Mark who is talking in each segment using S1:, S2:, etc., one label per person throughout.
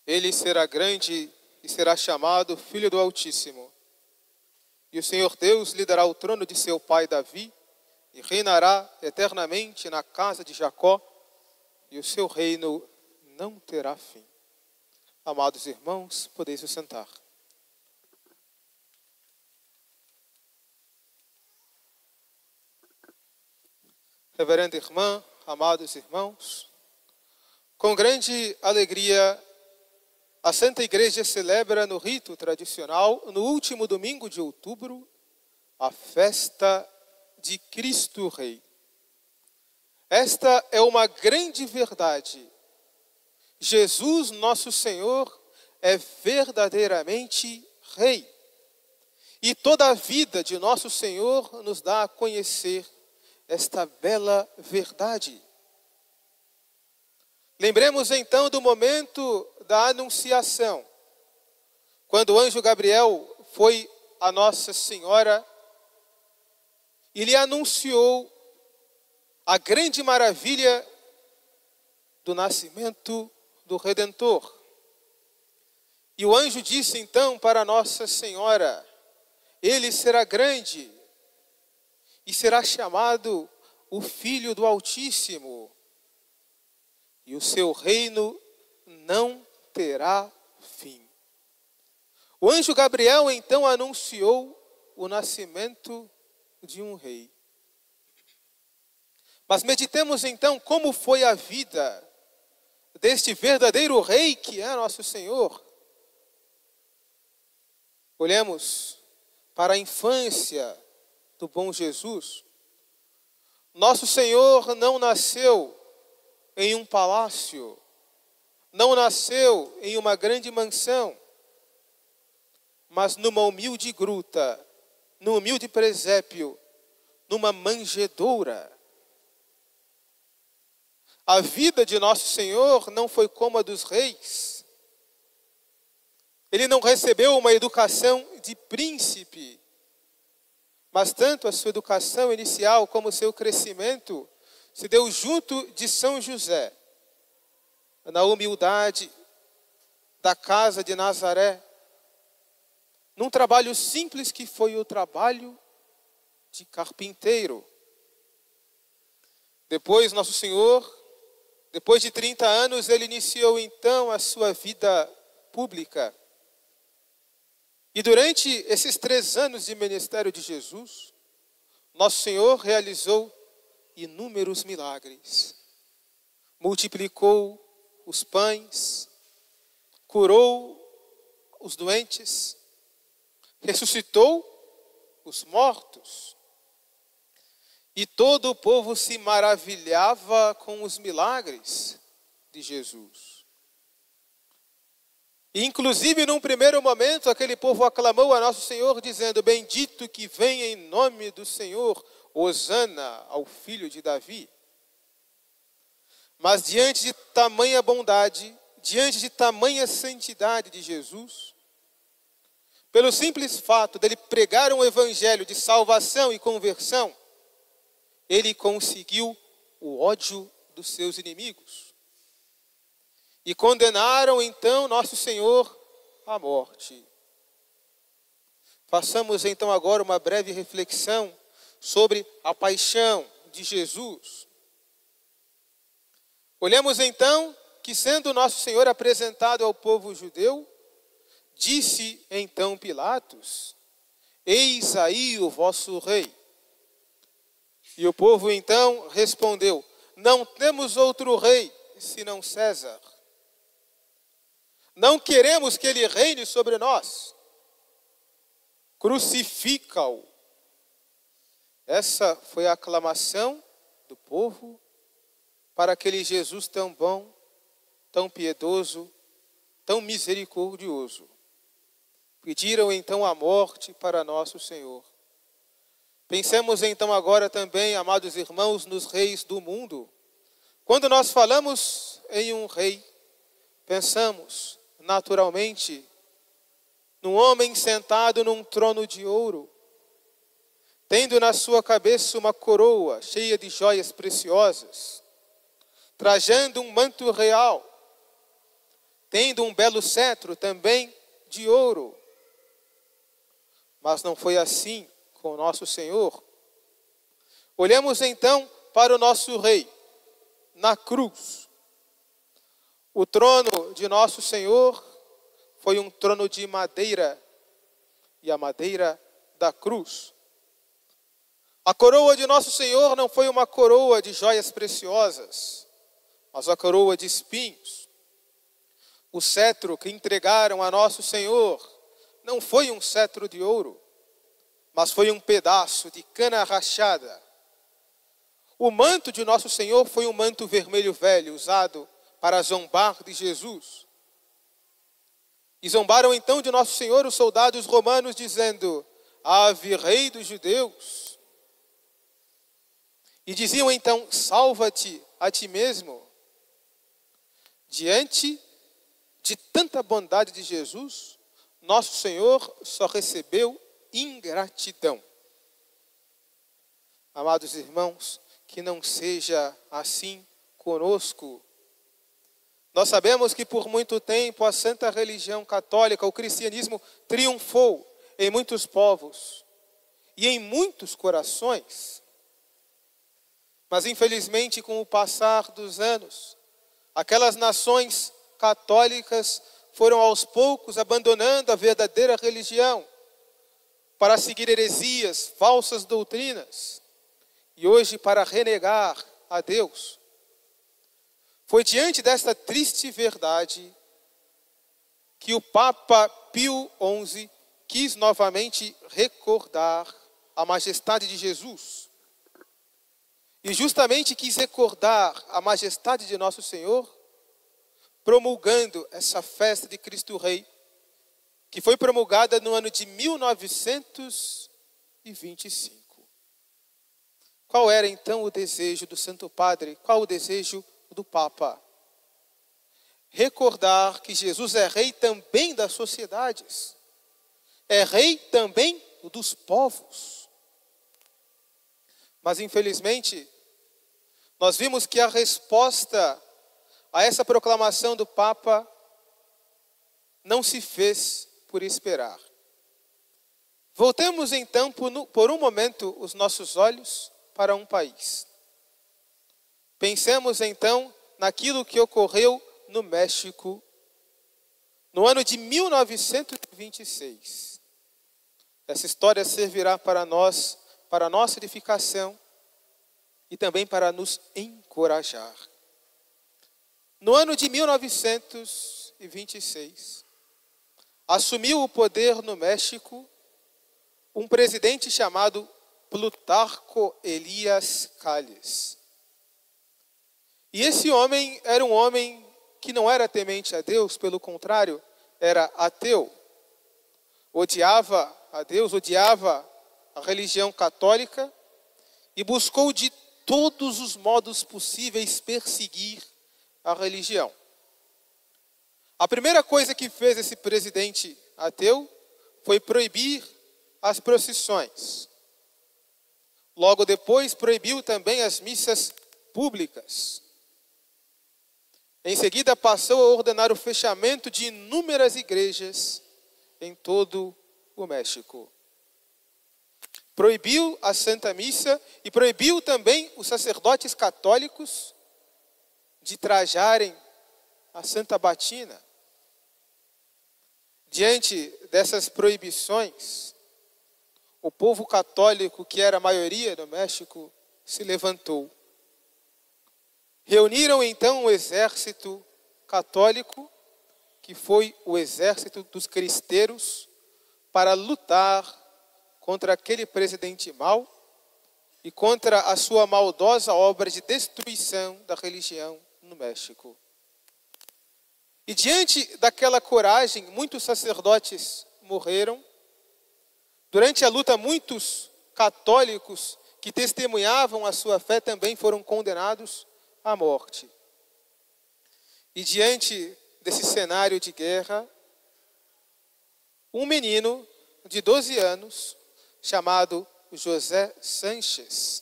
S1: Ele será grande e será chamado Filho do Altíssimo. E o Senhor Deus lhe dará o trono de seu pai Davi, e reinará eternamente na casa de Jacó, e o seu reino não terá fim. Amados irmãos, podeis vos sentar. Reverenda irmã, amados irmãos, com grande alegria, a Santa Igreja celebra no rito tradicional, no último domingo de outubro, a festa de Cristo Rei. Esta é uma grande verdade. Jesus, nosso Senhor, é verdadeiramente Rei. E toda a vida de nosso Senhor nos dá a conhecer esta bela verdade. Lembremos então do momento da Anunciação, quando o anjo Gabriel foi a Nossa Senhora e lhe anunciou a grande maravilha do nascimento do Redentor. E o anjo disse então para Nossa Senhora: ele será grande e será chamado o Filho do Altíssimo, e o seu reino não terá fim. O anjo Gabriel então anunciou o nascimento de um rei. Mas meditemos então como foi a vida deste verdadeiro rei que é nosso Senhor. Olhemos para a infância do bom Jesus. Nosso Senhor não nasceu em um palácio, não nasceu em uma grande mansão, mas numa humilde gruta, num humilde presépio, numa manjedoura. A vida de nosso Senhor não foi como a dos reis. Ele não recebeu uma educação de príncipe, mas tanto a sua educação inicial como o seu crescimento se deu junto de São José, na humildade da casa de Nazaré, num trabalho simples que foi o trabalho de carpinteiro. Depois, nosso Senhor, depois de 30 anos, ele iniciou então a sua vida pública. E durante esses 3 anos de ministério de Jesus, nosso Senhor realizou inúmeros milagres. Multiplicou os pães, curou os doentes, ressuscitou os mortos. E todo o povo se maravilhava com os milagres de Jesus. E, inclusive, num primeiro momento, aquele povo aclamou a nosso Senhor, dizendo: bendito que vem em nome do Senhor, hosana ao filho de Davi. Mas diante de tamanha bondade, diante de tamanha santidade de Jesus, pelo simples fato dele pregar um evangelho de salvação e conversão, ele conseguiu o ódio dos seus inimigos. E condenaram então nosso Senhor à morte. Façamos então agora uma breve reflexão sobre a paixão de Jesus. Olhemos então que, sendo nosso Senhor apresentado ao povo judeu, disse então Pilatos: eis aí o vosso rei. E o povo então respondeu: não temos outro rei senão César. Não queremos que ele reine sobre nós. Crucifica-o. Essa foi a aclamação do povo para aquele Jesus tão bom, tão piedoso, tão misericordioso. Pediram então a morte para nosso Senhor. Pensemos então agora também, amados irmãos, nos reis do mundo. Quando nós falamos em um rei, pensamos naturalmente num homem sentado num trono de ouro, tendo na sua cabeça uma coroa cheia de joias preciosas, trajando um manto real, tendo um belo cetro também de ouro. Mas não foi assim com o nosso Senhor. Olhemos então para o nosso Rei, na cruz. O trono de nosso Senhor foi um trono de madeira, e a madeira da cruz. A coroa de nosso Senhor não foi uma coroa de joias preciosas, mas a coroa de espinhos. O cetro que entregaram a nosso Senhor não foi um cetro de ouro, mas foi um pedaço de cana rachada. O manto de nosso Senhor foi um manto vermelho velho, usado para zombar de Jesus. E zombaram então de nosso Senhor os soldados romanos, dizendo: Ave, Rei dos Judeus. E diziam então: salva-te a ti mesmo. Diante de tanta bondade de Jesus, nosso Senhor só recebeu ingratidão. Amados irmãos, que não seja assim conosco. Nós sabemos que por muito tempo a santa religião católica, o cristianismo, triunfou em muitos povos e em muitos corações. Mas infelizmente, com o passar dos anos, aquelas nações católicas foram aos poucos abandonando a verdadeira religião para seguir heresias, falsas doutrinas, e hoje para renegar a Deus. Foi diante desta triste verdade que o Papa Pio XI quis novamente recordar a majestade de Jesus. E justamente quis recordar a majestade de nosso Senhor, promulgando essa festa de Cristo Rei, que foi promulgada no ano de 1925. Qual era então o desejo do Santo Padre? Qual o desejo do Papa? Recordar que Jesus é Rei também das sociedades, é Rei também dos povos. Mas infelizmente, nós vimos que a resposta a essa proclamação do Papa não se fez por esperar. Voltemos então por um momento os nossos olhos para um país. Pensemos então naquilo que ocorreu no México no ano de 1926. Essa história servirá para nós, para a nossa edificação e também para nos encorajar. No ano de 1926, assumiu o poder no México um presidente chamado Plutarco Elías Calles. E esse homem era um homem que não era temente a Deus, pelo contrário, era ateu. Odiava a Deus, odiava a religião católica e buscou de todos os modos possíveis perseguir a religião. A primeira coisa que fez esse presidente ateu foi proibir as procissões. Logo depois, proibiu também as missas públicas. Em seguida, passou a ordenar o fechamento de inúmeras igrejas em todo o México. Proibiu a Santa Missa e proibiu também os sacerdotes católicos de trajarem a Santa Batina. Diante dessas proibições, o povo católico, que era a maioria no México, se levantou. Reuniram então o exército católico, que foi o exército dos cristeiros, para lutar contra aquele presidente mau e contra a sua maldosa obra de destruição da religião no México. E diante daquela coragem, muitos sacerdotes morreram. Durante a luta, muitos católicos que testemunhavam a sua fé também foram condenados à morte. E diante desse cenário de guerra, um menino de 12 anos, chamado José Sánchez,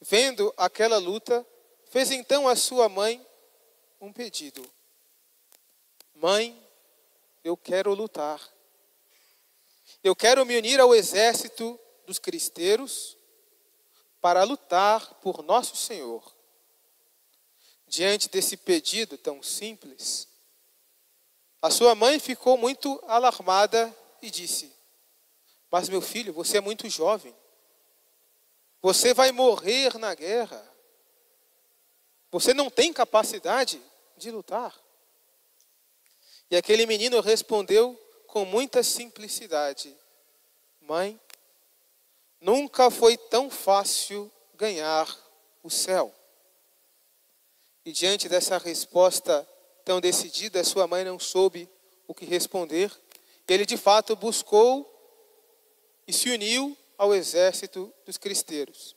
S1: vendo aquela luta, fez então à sua mãe um pedido. mãe, eu quero lutar. Eu quero me unir ao exército dos cristeiros para lutar por nosso Senhor. Diante desse pedido tão simples, a sua mãe ficou muito alarmada e disse: mas meu filho, você é muito jovem. Você vai morrer na guerra. Você não tem capacidade de lutar. E aquele menino respondeu com muita simplicidade: mãe, nunca foi tão fácil ganhar o céu. E diante dessa resposta tão decidida, sua mãe não soube o que responder. Ele de fato buscou e se uniu ao exército dos cristeiros.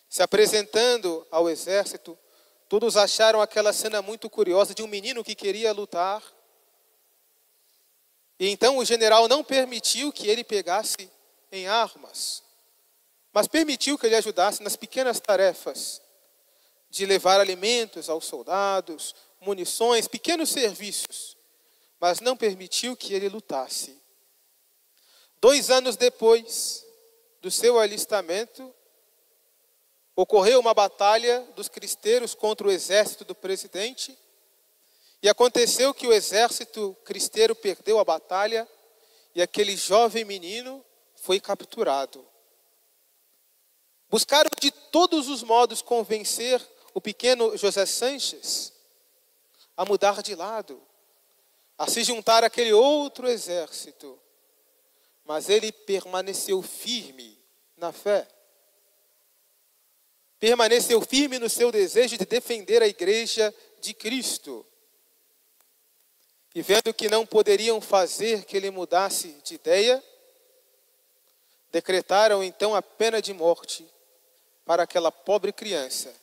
S1: Se apresentando ao exército, todos acharam aquela cena muito curiosa de um menino que queria lutar. E então o general não permitiu que ele pegasse em armas, mas permitiu que ele ajudasse nas pequenas tarefas de levar alimentos aos soldados, munições, pequenos serviços, mas não permitiu que ele lutasse. 2 anos depois do seu alistamento, ocorreu uma batalha dos cristeiros contra o exército do presidente, e aconteceu que o exército cristeiro perdeu a batalha, e aquele jovem menino foi capturado. Buscaram de todos os modos convencer o pequeno José Sanches a mudar de lado, a se juntar àquele outro exército. Mas ele permaneceu firme na fé. Permaneceu firme no seu desejo de defender a igreja de Cristo. E vendo que não poderiam fazer que ele mudasse de ideia, decretaram então a pena de morte para aquela pobre criança.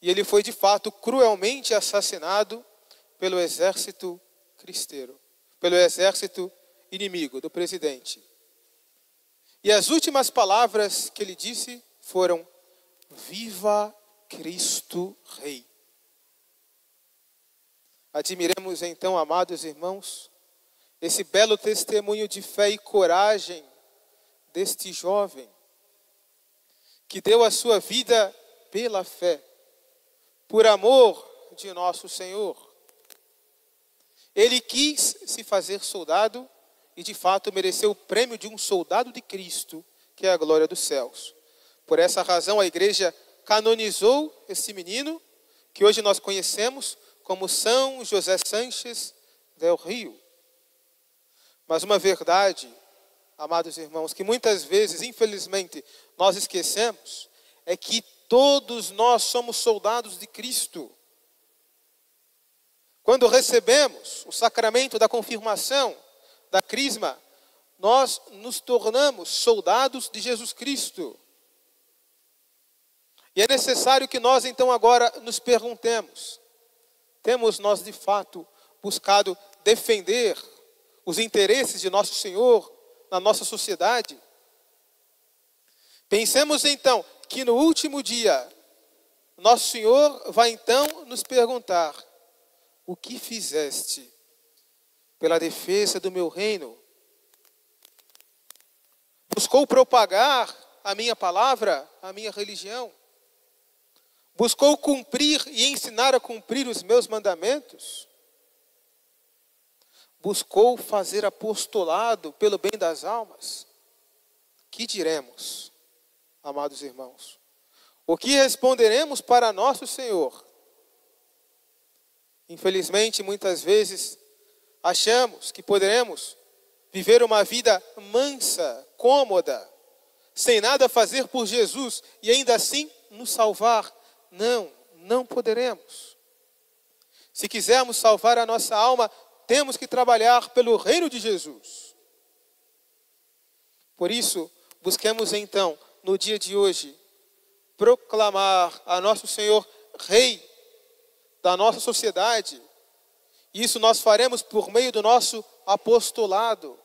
S1: E ele foi de fato cruelmente assassinado pelo exército cristeiro, pelo exército inimigo do presidente. E as últimas palavras que ele disse foram: viva Cristo Rei. Admiremos então, amados irmãos, esse belo testemunho de fé e coragem deste jovem, que deu a sua vida pela fé, por amor de nosso Senhor. Ele quis se fazer soldado e de fato mereceu o prêmio de um soldado de Cristo, que é a glória dos céus. Por essa razão a igreja canonizou esse menino, que hoje nós conhecemos como São José Sanches del Rio. Mas uma verdade, amados irmãos, que muitas vezes, infelizmente, nós esquecemos, é que todos nós somos soldados de Cristo. Quando recebemos o sacramento da confirmação, da crisma, nós nos tornamos soldados de Jesus Cristo. E é necessário que nós então agora nos perguntemos: temos nós de fato buscado defender os interesses de nosso Senhor na nossa sociedade? Pensemos então que no último dia, nosso Senhor vai então nos perguntar: o que fizeste pela defesa do meu reino? Buscou propagar a minha palavra, a minha religião? Buscou cumprir e ensinar a cumprir os meus mandamentos? Buscou fazer apostolado pelo bem das almas? Que diremos, amados irmãos? O que responderemos para nosso Senhor? Infelizmente, muitas vezes, achamos que poderemos viver uma vida mansa, cômoda, sem nada fazer por Jesus e ainda assim nos salvar. Não, não poderemos. Se quisermos salvar a nossa alma, temos que trabalhar pelo reino de Jesus. Por isso, busquemos então, no dia de hoje, proclamar a nosso Senhor Rei da nossa sociedade. Isso nós faremos por meio do nosso apostolado.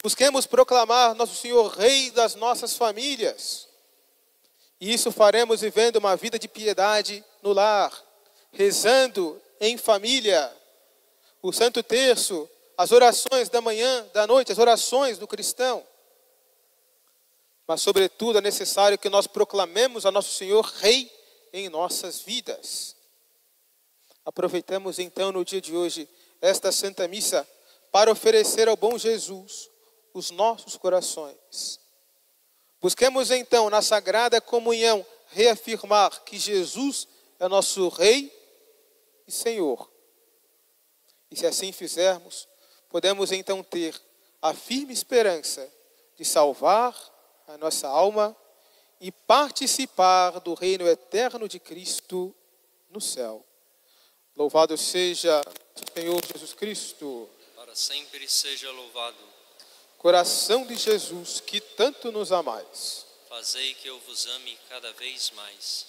S1: Busquemos proclamar nosso Senhor Rei das nossas famílias. E isso faremos vivendo uma vida de piedade no lar, rezando em família, o Santo Terço, as orações da manhã, da noite, as orações do cristão. Mas, sobretudo, é necessário que nós proclamemos a nosso Senhor Rei em nossas vidas. Aproveitemos, então, no dia de hoje, esta Santa Missa, para oferecer ao bom Jesus os nossos corações. Busquemos, então, na Sagrada Comunhão, reafirmar que Jesus é nosso Rei e Senhor. E se assim fizermos, podemos então ter a firme esperança de salvar a nossa alma e participar do reino eterno de Cristo no céu. Louvado seja o Senhor Jesus Cristo.
S2: Para sempre seja louvado.
S1: Coração de Jesus, que tanto nos amais.
S2: Fazei que eu vos ame cada vez mais.